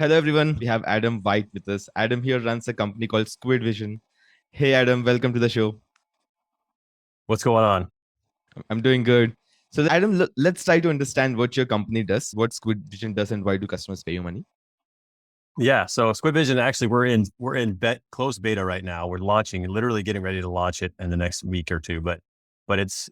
Hello, everyone. We have Adam White with us. Adam here runs a company called SquidVision. Hey, Adam, welcome to the show. What's going on? I'm doing good. So, Adam, let's try to understand what your company does, what SquidVision does, and why do customers pay you money? Yeah, so SquidVision actually we're in closed beta right now. We're launching, literally getting ready to launch it in the next week or two. But it's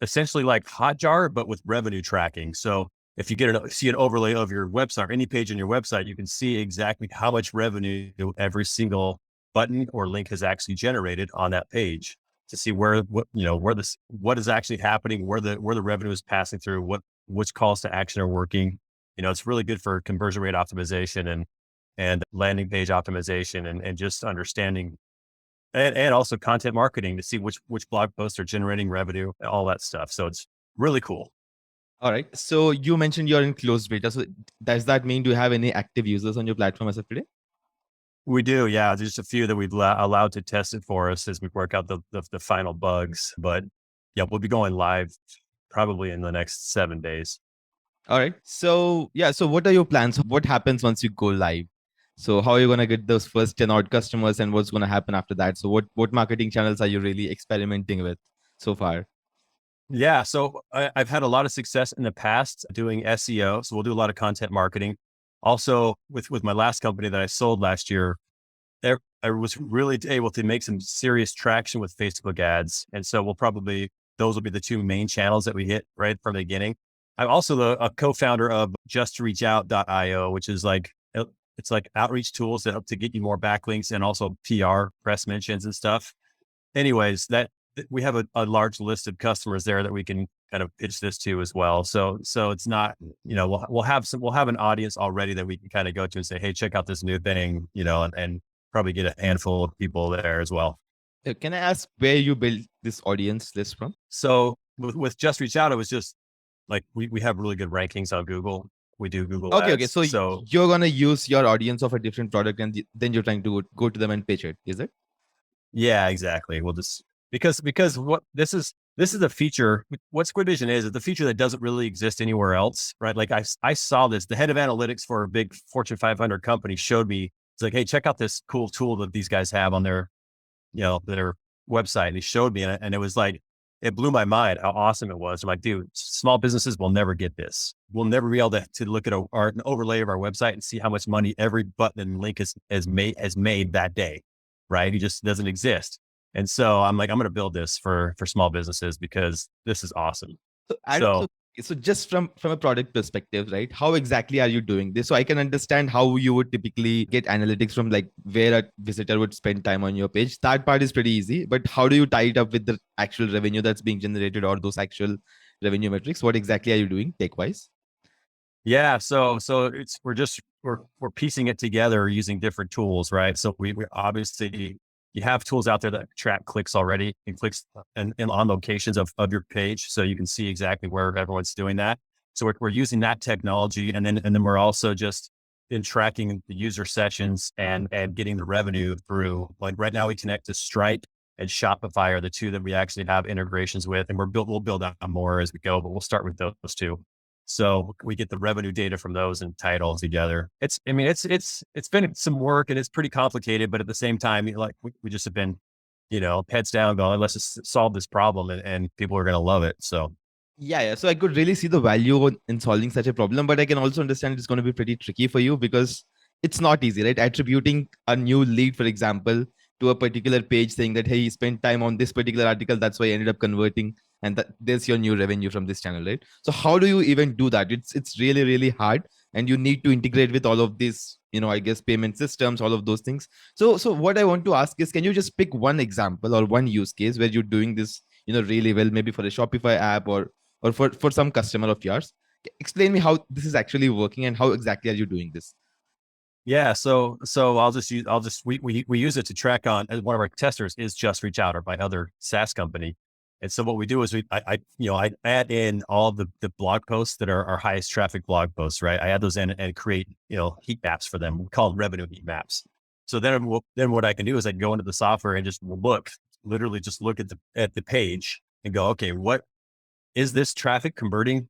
essentially like Hotjar, but with revenue tracking. So if you see an overlay of your website or any page on your website, you can see exactly how much revenue every single button or link has actually generated on that page to see what is actually happening, where the revenue is passing through, which calls to action are working. It's really good for conversion rate optimization and landing page optimization and just understanding and also content marketing to see which blog posts are generating revenue, all that stuff. So it's really cool. All right. So, you mentioned you're in closed beta. So, does that mean do you have any active users on your platform as of today? We do, yeah. There's just a few that we've allowed to test it for us as we work out the final bugs. But yeah, we'll be going live probably in the next 7 days. All right. So, yeah. So, what are your plans? What happens once you go live? So, how are you going to get those first 10 odd customers and what's going to happen after that? So, what marketing channels are you really experimenting with so far? Yeah, so I've had a lot of success in the past doing SEO. So we'll do a lot of content marketing. Also, with my last company that I sold last year, I was really able to make some serious traction with Facebook ads. And so those will be the two main channels that we hit right from the beginning. I'm also a co-founder of justreachout.io, which is it's like outreach tools that help to get you more backlinks and also PR, press mentions and stuff. Anyways, we have a large list of customers there that we can kind of pitch this to as well. So it's not, we'll have an audience already that we can kind of go to and say, hey, check out this new thing, and probably get a handful of people there as well. Can I ask where you built this audience list from? So with Just Reach Out, it was just like we have really good rankings on Google. We do Google Okay. ads. So So you're gonna use your audience of a different product, and then you're trying to go to them and pitch it. Is it? yeah, exactly. We'll just because what this is a feature. What SquidVision is the feature that doesn't really exist anywhere else, right? Like I saw this. The head of analytics for a big Fortune 500 company showed me. It's like, hey, check out this cool tool that these guys have on their website. And he showed me, and it was like it blew my mind how awesome it was. I'm like, dude, small businesses will never get this. We'll never be able to look at an overlay of our website and see how much money every button and link has made that day, right? It just doesn't exist. And so I'm like, I'm going to build this for small businesses because this is awesome. So Adam, So so just from a product perspective, right? How exactly are you doing this? So I can understand how you would typically get analytics from like where a visitor would spend time on your page. That part is pretty easy, but how do you tie it up with the actual revenue that's being generated or those actual revenue metrics? What exactly are you doing tech wise? yeah, so we're piecing it together using different tools, right? So we obviously you have tools out there that track clicks already and clicks and on locations of your page, so you can see exactly where everyone's doing that. So we're using that technology, and then we're also just in tracking the user sessions and getting the revenue through. Like right now, we connect to Stripe and Shopify are the two that we actually have integrations with, and we'll build out more as we go, but we'll start with those two. So we get the revenue data from those and tie it all together. It's been some work and it's pretty complicated, but at the same time, like we just have been, heads down going, let's just solve this problem and people are going to love it. So Yeah. So I could really see the value in solving such a problem, but I can also understand it's going to be pretty tricky for you because it's not easy, right? Attributing a new lead, for example, to a particular page saying that, hey, he spent time on this particular article, that's why he ended up converting, and that there's your new revenue from this channel, right? So how do you even do that? It's really, really hard. And you need to integrate with all of these, I guess payment systems, all of those things. So what I want to ask is, can you just pick one example or one use case where you're doing this, really well, maybe for a Shopify app or for some customer of yours? Explain me how this is actually working and how exactly are you doing this? yeah, so we use it to track on as one of our testers is Just Reach Out or my other SaaS company. And so what we do is I add in all the blog posts that are our highest traffic blog posts, right? I add those in and create, heat maps for them. We call them revenue heat maps. So then what I can do is I can go into the software and just literally just look at the page and go, okay, what is this traffic converting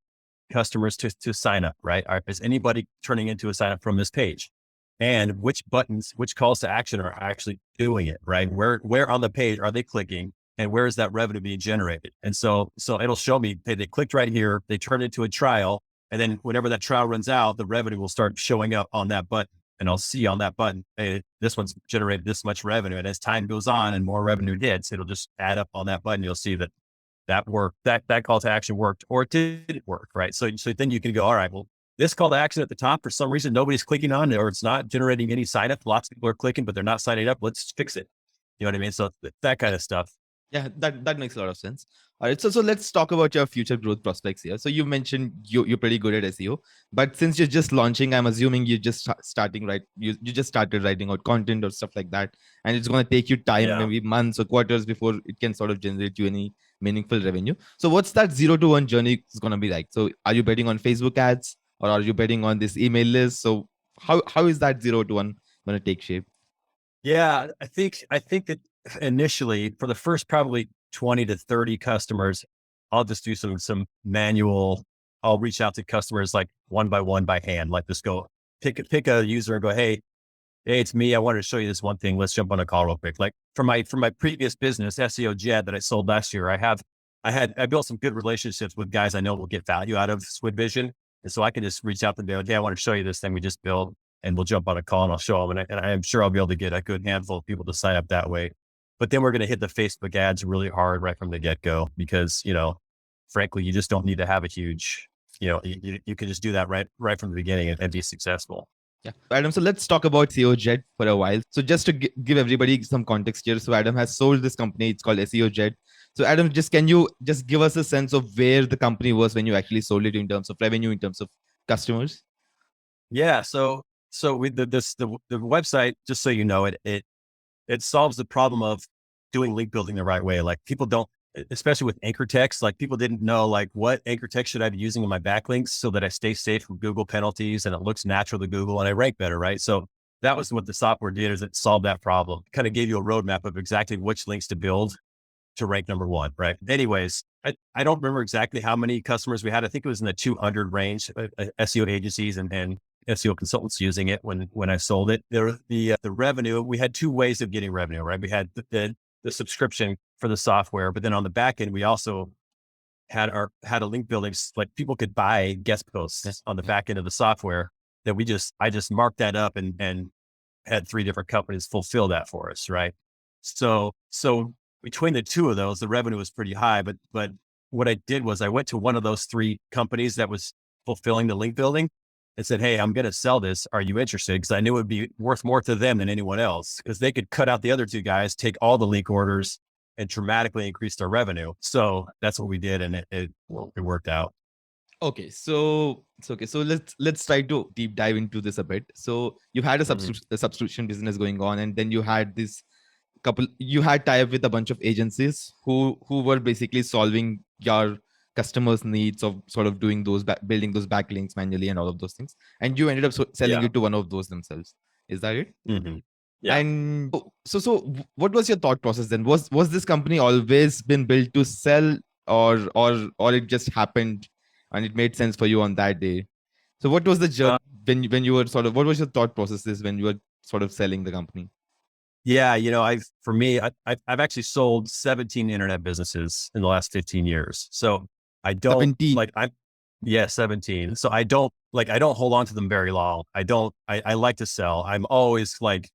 customers to sign up, right? Is anybody turning into a sign up from this page? and which buttons, which calls to action are actually doing it, right? Where on the page are they clicking, and where is that revenue being generated? And so it'll show me, hey, they clicked right here, they turned it into a trial. And then whenever that trial runs out, the revenue will start showing up on that button. And I'll see on that button, hey, this one's generated this much revenue. And as time goes on and more revenue hits, it'll just add up on that button. You'll see that that worked, that call to action worked, or it didn't work, right? So then you can go, all right, well, this call to action at the top, for some reason, nobody's clicking on it, or it's not generating any sign up. Lots of people are clicking, but they're not signing up. Let's fix it. You know what I mean? So that kind of stuff. Yeah, that makes a lot of sense. All right, so let's talk about your future growth prospects here. So you mentioned you're pretty good at SEO, but since you're just launching, I'm assuming you just starting right. You just started writing out content or stuff like that, and it's going to take you time, Yeah. maybe months or quarters before it can sort of generate you any meaningful revenue. So what's that 0 to 1 journey is going to be like? So are you betting on Facebook ads, or are you betting on this email list? So how is that 0 to 1 going to take shape? Yeah. I think that initially for the first probably 20 to 30 customers, I'll just do some manual. I'll reach out to customers like one by hand, like just go pick a user and go, hey, it's me. I wanted to show you this one thing. Let's jump on a call real quick. Like for my previous business, SEOJet, that I sold last year, I built some good relationships with guys I know will get value out of SquidVision. And so I can just reach out to them and be like, hey, I want to show you this thing we just built, and we'll jump on a call and I'll show them. And I am sure I'll be able to get a good handful of people to sign up that way. But then we're going to hit the Facebook ads really hard right from the get go, because, frankly, you just don't need to have a huge, you can just do that right from the beginning and be successful. Yeah, Adam. So let's talk about SEOJet for a while. So just to give everybody some context here, so Adam has sold this company. It's called SEOJet. So Adam, can you just give us a sense of where the company was when you actually sold it in terms of revenue, in terms of customers? Yeah. So with the website, just so you know, it solves the problem of doing link building the right way. Like people don't, especially with anchor text, like people didn't know like what anchor text should I be using in my backlinks so that I stay safe from Google penalties and it looks natural to Google and I rank better, right? So that was what the software did, is it solved that problem. Kind of gave you a roadmap of exactly which links to build to rank number one, right? Anyways, I don't remember exactly how many customers we had. I think it was in the 200 range, SEO agencies and SEO consultants using it when I sold it. The revenue, we had two ways of getting revenue, right? We had the subscription for the software, but then on the back end, we also had a link building, like people could buy guest posts on the back end of the software that I just marked that up and had 3 different companies fulfill that for us, right? So between the two of those, the revenue was pretty high, but what I did was I went to one of those 3 companies that was fulfilling the link building and said, hey, I'm going to sell this. Are you interested? Because I knew it would be worth more to them than anyone else, because they could cut out the other 2 guys, take all the link orders, and dramatically increase their revenue. So that's what we did, and it worked out. Okay, so okay. So let's try to deep dive into this a bit. So you had a subscription business going on, and then you had you had tie up with a bunch of agencies who were basically solving your customers' needs of sort of doing those building those backlinks manually and all of those things, and you ended up selling Yeah. it to one of those themselves. Is that it? Mm-hmm. Yeah. And what was your thought process then? Was this company always been built to sell, or it just happened and it made sense for you on that day? So what was the journey Uh, when you were sort of, what was your thought processes when you were sort of selling the company? yeah. I've actually sold 17 internet businesses in the last 15 years. So I don't 17. like, yeah, 17. So I don't hold on to them very long. I like to sell. I'm always like,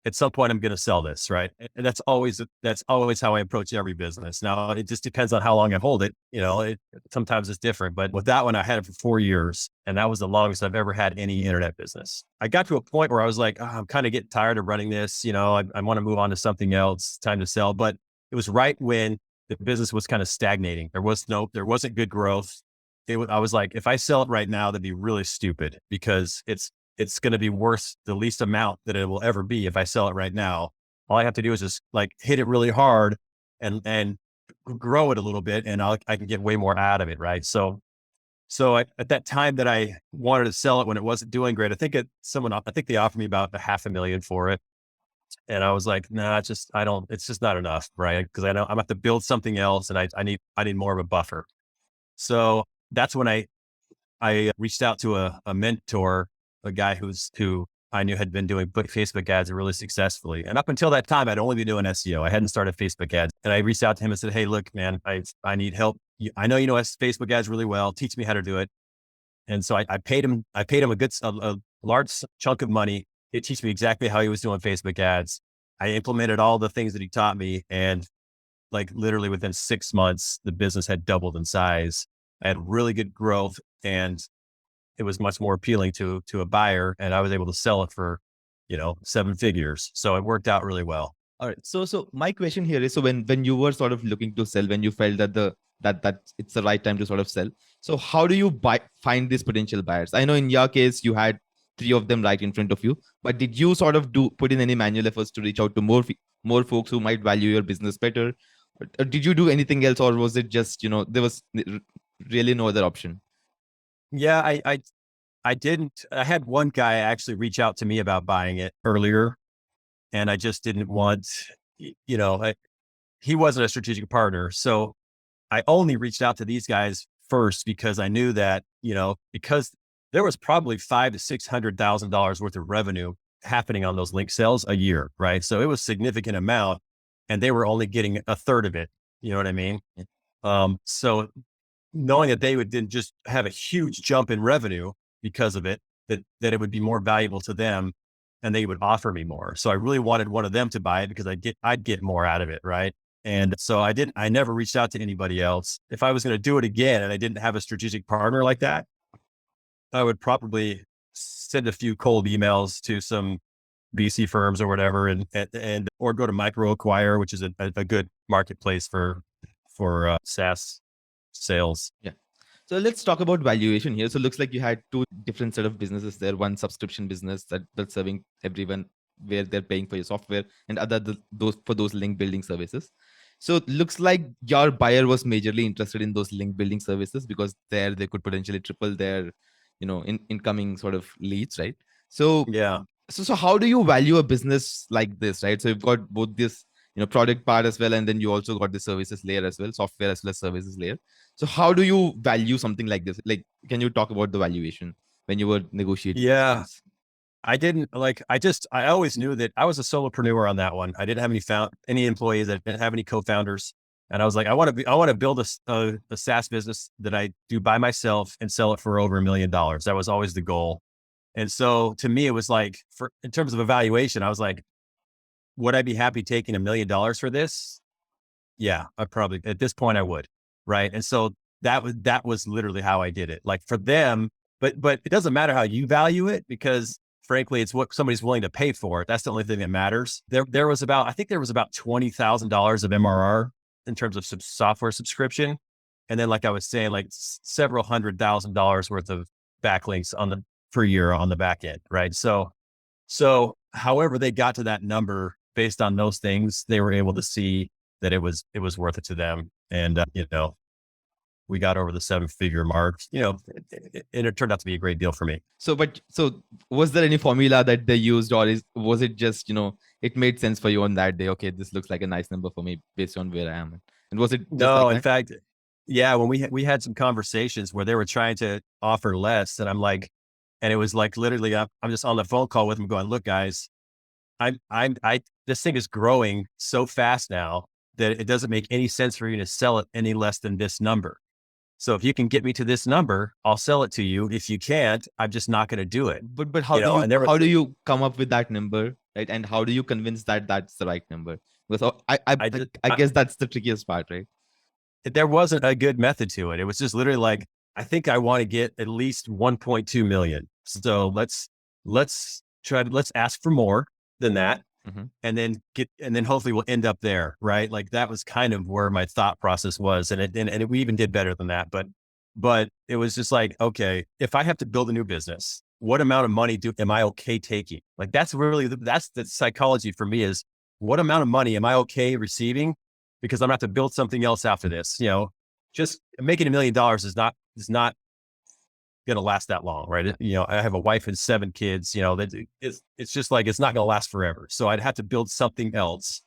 at some point I'm going to sell this, right? And that's always how I approach every business. Now it just depends on how long I hold it. Sometimes it's different, but with that one, I had it for 4 years, and that was the longest I've ever had any internet business. I got to a point where I was like, oh, I'm kind of getting tired of running this. I want to move on to something else. Time to sell. But it was right when the business was kind of stagnating. There wasn't good growth. I was like, if I sell it right now, that'd be really stupid, because it's going to be worth the least amount that it will ever be if I sell it right now. All I have to do is just like hit it really hard and grow it a little bit, and I can get way more out of it. Right. So at that time that I wanted to sell it when it wasn't doing great, I think they offered me about $500,000 for it. And I was like, nah, it's just not enough. Right. Cause I know I'm gonna have to build something else, and I need more of a buffer. So that's when I reached out to a mentor, a guy who I knew had been doing Facebook ads really successfully. And up until that time, I'd only been doing SEO. I hadn't started Facebook ads. And I reached out to him and said, hey, look, man, I need help. I know you know Facebook ads really well. Teach me how to do it. And so I paid him a large chunk of money. He'd teach me exactly how he was doing Facebook ads. I implemented all the things that he taught me. And like literally within 6 months, the business had doubled in size. I had really good growth, and it was much more appealing to a buyer, and I was able to sell it for, 7 figures. So it worked out really well. All right. So my question here is, so when you were sort of looking to sell, when you felt that that it's the right time to sort of sell, so how do you find these potential buyers? I know in your case you had three of them right in front of you, but did you sort of put in any manual efforts to reach out to more folks who might value your business better? Or did you do anything else, or was it just, there was really no other option? Yeah, I didn't. I had one guy actually reach out to me about buying it earlier, and I just didn't want, he wasn't a strategic partner. So I only reached out to these guys first because I knew that, because there was probably $500,000 to $600,000 worth of revenue happening on those link sales a year, right? So it was a significant amount, and they were only getting a third of it. You know what I mean? So knowing that they would then just have a huge jump in revenue because of it, that it would be more valuable to them, and they would offer me more. So I really wanted one of them to buy it because I'd get more out of it, right? And so I never reached out to anybody else. If I was going to do it again and I didn't have a strategic partner like that, I would probably send a few cold emails to some VC firms or whatever, and or go to MicroAcquire, which is a good marketplace for SaaS sales. Yeah. So let's talk about valuation here. So it looks like you had two different set of businesses there. One subscription business that's serving everyone where they're paying for your software, and those link building services. So it looks like your buyer was majorly interested in those link building services because there they could potentially triple their, incoming sort of leads, right? So Yeah. so how do you value a business like this, right? So you've got both this, product part as well, and then you also got the services layer as well, software as well as services layer. So how do you value something like this? Like, can you talk about the valuation when you were negotiating? Yeah. I didn't I always knew that I was a solopreneur on that one. I didn't have any employees. I didn't have any co-founders. And I was like, I want to build a SaaS business that I do by myself and sell it for over $1 million. That was always the goal. And so to me, it was like, in terms of evaluation, I was like, would I be happy taking $1 million for this? Yeah, I probably, at this point I would. Right. And so that was literally how I did it. Like for them, but it doesn't matter how you value it, because frankly, it's what somebody's willing to pay for it. That's the only thing that matters. There was about $20,000 of MRR in terms of software subscription. And then, like I was saying, like several $100,000 worth of backlinks per year on the back end. Right. So however they got to that number based on those things, they were able to see that it was worth it to them. And, we got over the 7-figure mark, and it turned out to be a great deal for me. So was there any formula that they used, or was it just, it made sense for you on that day? Okay, this looks like a nice number for me based on where I am. And was it just No, like in fact, yeah, when we had some conversations where they were trying to offer less, and I'm like, and it was like, literally, I'm just on the phone call with them going, look, guys, this thing is growing so fast now that it doesn't make any sense for you to sell it any less than this number. So if you can get me to this number, I'll sell it to you. If you can't, I'm just not going to do it. But how do you come up with that number, right? And how do you convince that that's the right number? Because I guess that's the trickiest part, right? There wasn't a good method to it. It was just literally like, I think I want to get at least 1.2 million. So let's ask for more than that. Mm-hmm. And then hopefully we'll end up there. Right. Like that was kind of where my thought process was. And we even did better than that. But it was just like, okay, if I have to build a new business, what amount of money am I okay taking? Like that's the psychology for me, is what amount of money am I okay receiving? Because I'm gonna have to build something else after this. Just making $1 million is not going to last that long, right? I have a wife and 7 kids, it's just like, it's not going to last forever. So I'd have to build something else.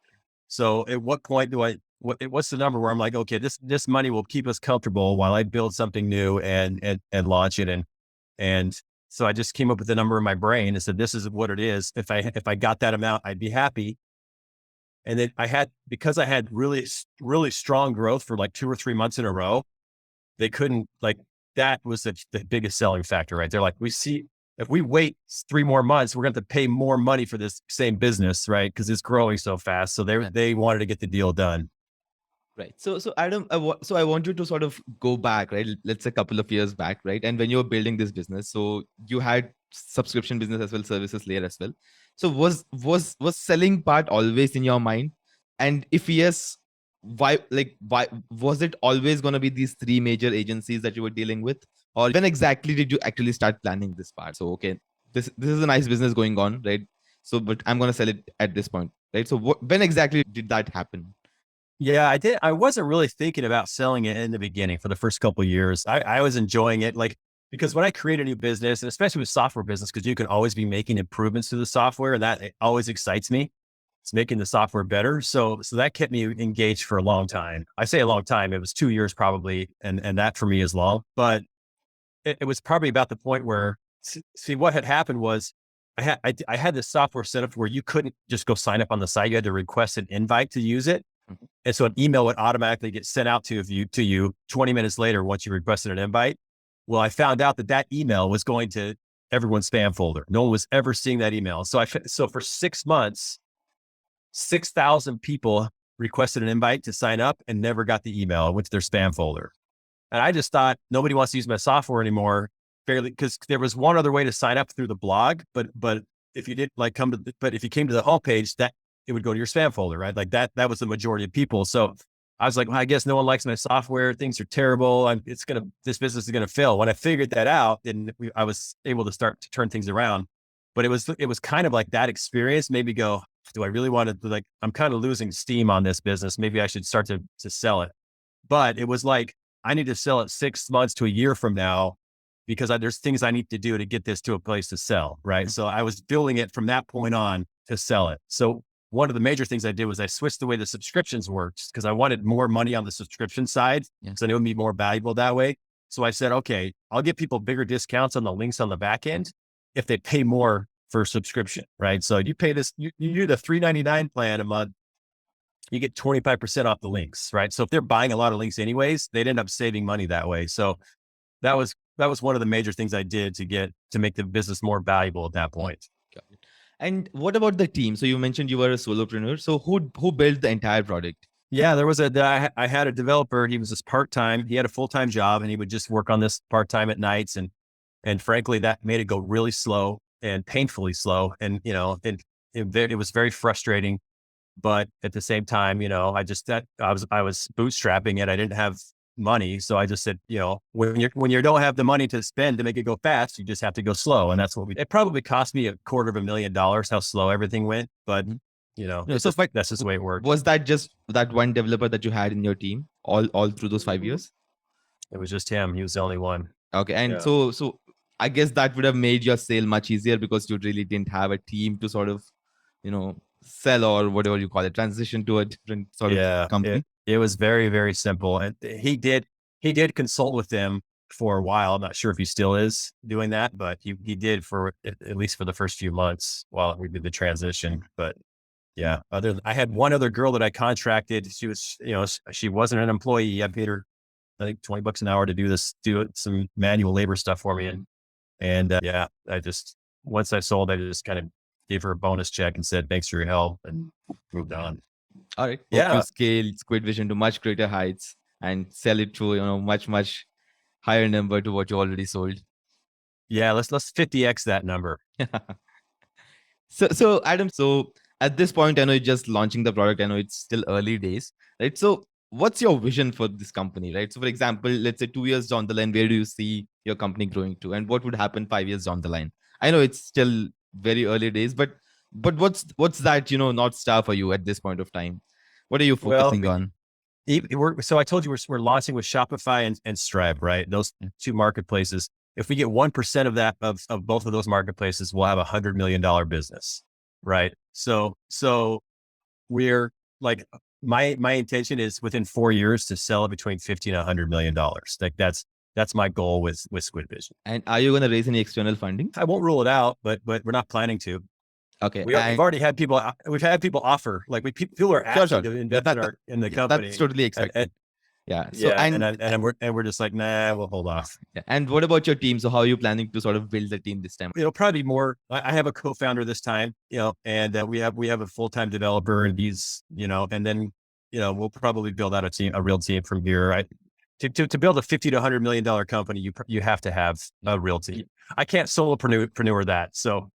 So at what point what's the number where I'm like, okay, this money will keep us comfortable while I build something new and launch it. And So I just came up with the number in my brain and said, this is what it is. If I got that amount, I'd be happy. And then because I had really, really strong growth for like 2 or 3 months in a row, they couldn't that was the biggest selling factor, right? They're like, if we wait 3 more months, we're going to have to pay more money for this same business, right? Because it's growing so fast. So they wanted to get the deal done. Right. So Adam, so I want you to sort of go back, right? Let's say a couple of years back, right? And when you were building this business, so you had subscription business as well, services layer as well. So was selling part always in your mind? And if yes, why was it always going to be these three major agencies that you were dealing with? Or when exactly did you actually start planning this part? So okay, this is a nice business going on, right? So but I'm going to sell it at this point, right? So when exactly did that happen? Yeah, I did. I wasn't really thinking about selling it in the beginning for the first couple of years. I was enjoying it, because when I create a new business, and especially with software business, because you can always be making improvements to the software, and that it always excites me. It's making the software better. So that kept me engaged for a long time. I say a long time; it was 2 years probably, and that for me is long. But it was probably about the point where, see, what had happened was I had this software set up where you couldn't just go sign up on the site; you had to request an invite to use it. And so an email would automatically get sent out to you 20 minutes later once you requested an invite. Well, I found out that email was going to everyone's spam folder. No one was ever seeing that email. So for 6 months, 6,000 people requested an invite to sign up and never got the email. It went to their spam folder. And I just thought nobody wants to use my software anymore, fairly, because there was one other way to sign up through the blog, but if you did but if you came to the homepage, that it would go to your spam folder, right? Like that was the majority of people. So I was like, well, I guess no one likes my software. Things are terrible. This business is going to fail. When I figured that out, then I was able to start to turn things around. But it was kind of like that experience made me go, do I really want to, I'm kind of losing steam on this business. Maybe I should start to sell it. But it was like, I need to sell it 6 months to a year from now, because there's things I need to do to get this to a place to sell. Right. So I was building it from that point on to sell it. So one of the major things I did was I switched the way the subscriptions worked, because I wanted more money on the subscription side. Yeah. So it would be more valuable that way. So I said, okay, I'll give people bigger discounts on the links on the back end if they pay more for subscription, right? So you pay this, you do the $3.99 plan a month, you get 25% off the links, right? So if they're buying a lot of links anyways, they'd end up saving money that way. So that was one of the major things I did to make the business more valuable at that point. Got it. And what about the team? So you mentioned you were a solopreneur. So who built the entire product? Yeah, I had a developer. He was just part-time. He had a full-time job and he would just work on this part-time at nights. And frankly, that made it go really slow and painfully slow. And, it was very frustrating, but at the same time, I was bootstrapping it. I didn't have money. So I just said, when you don't have the money to spend to make it go fast, you just have to go slow. And that's what it probably cost me $250,000 how slow everything went. But that's just the way it worked. Was that just that one developer that you had in your team all through those 5 years? It was just him. He was the only one. Okay. And so I guess that would have made your sale much easier, because you really didn't have a team to sort of, sell, or whatever you call it, transition to a different sort of company. It was very, very simple. And he did consult with them for a while. I'm not sure if he still is doing that, but he did for at least for the first few months while we did the transition. But yeah, I had one other girl that I contracted. She was, she wasn't an employee. I paid her, I think, $20 an hour to do some manual labor stuff for me. And once I sold, I just kind of gave her a bonus check and said, thanks for your help, and moved on. All right. Yeah. You scale SquidVision to much greater heights and sell it to, much, much higher number to what you already sold. Yeah. Let's 50x that number. So Adam, at this point, I know you're just launching the product. I know it's still early days, right? So what's your vision for this company, right? So for example, let's say 2 years down the line, where do you see your company growing to, and what would happen 5 years down the line? I know it's still very early days, but what's that, North Star for you at this point of time? What are you focusing on? So I told you we're launching with Shopify and Stripe, right? Those two marketplaces. If we get 1% of that, of both of those marketplaces, we'll have $100 million business, right? So we're like, my intention is within 4 years to sell it between $50 and $100 million. Like that's that's my goal with SquidVision. And are you going to raise any external funding? I won't rule it out, but we're not planning to. Okay. We've already had people. We've had people offer, like people are asking to invest in the company. That's totally expected. Yeah. So and we're just like, nah, we'll hold off. Yeah. And what about your team? So how are you planning to sort of build the team this time? It'll probably be more. I have a co-founder this time, and we have a full-time developer, and he's, and then, we'll probably build out a real team from here. Right. To build a $50 to $100 million company, you have to have a real team. I can't solopreneur that. So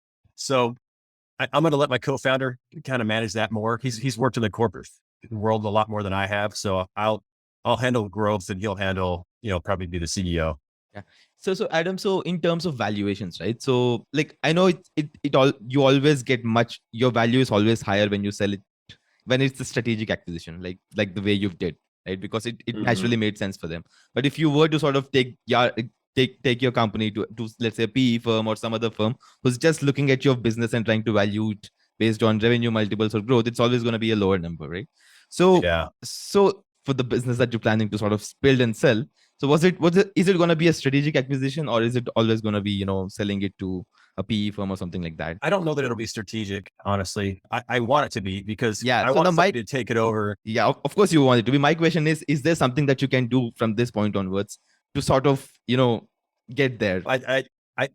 I'm going to let my co-founder kind of manage that more. He's worked in the corporate world a lot more than I have. So I'll handle growth, and he'll handle, probably be the CEO. Yeah. So Adam, so in terms of valuations, right? So like, I know you always get your value is always higher when you sell it, when it's the strategic acquisition, like the way you've did, right? Because it naturally made sense for them. But if you were to sort of take your company to let's say a PE firm or some other firm who's just looking at your business and trying to value it based on revenue multiples or growth, it's always going to be a lower number, right? So yeah. So for the business that you're planning to sort of build and sell, so is it going to be a strategic acquisition, or is it always going to be, selling it to a PE firm or something like that? I don't know that it'll be strategic, honestly. I want it to be, because I want somebody to take it over. Yeah, of course you want it to be. My question is there something that you can do from this point onwards to sort of, get there?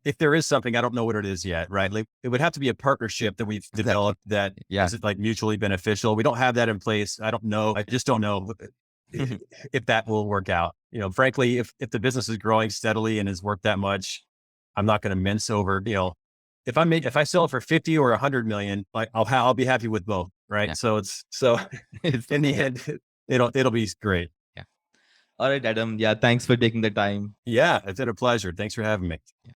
If there is something, I don't know what it is yet, right? Like, it would have to be a partnership that we've developed that is like mutually beneficial. We don't have that in place. I don't know. I just don't know if that will work out. Frankly, if the business is growing steadily and has worked that much, I'm not going to mince over, if I sell it for 50 or 100 million, like I'll be happy with both. Right. Yeah. So it's in the end, it'll be great. Yeah. All right, Adam. Yeah. Thanks for taking the time. Yeah. It's been a pleasure. Thanks for having me. Yeah.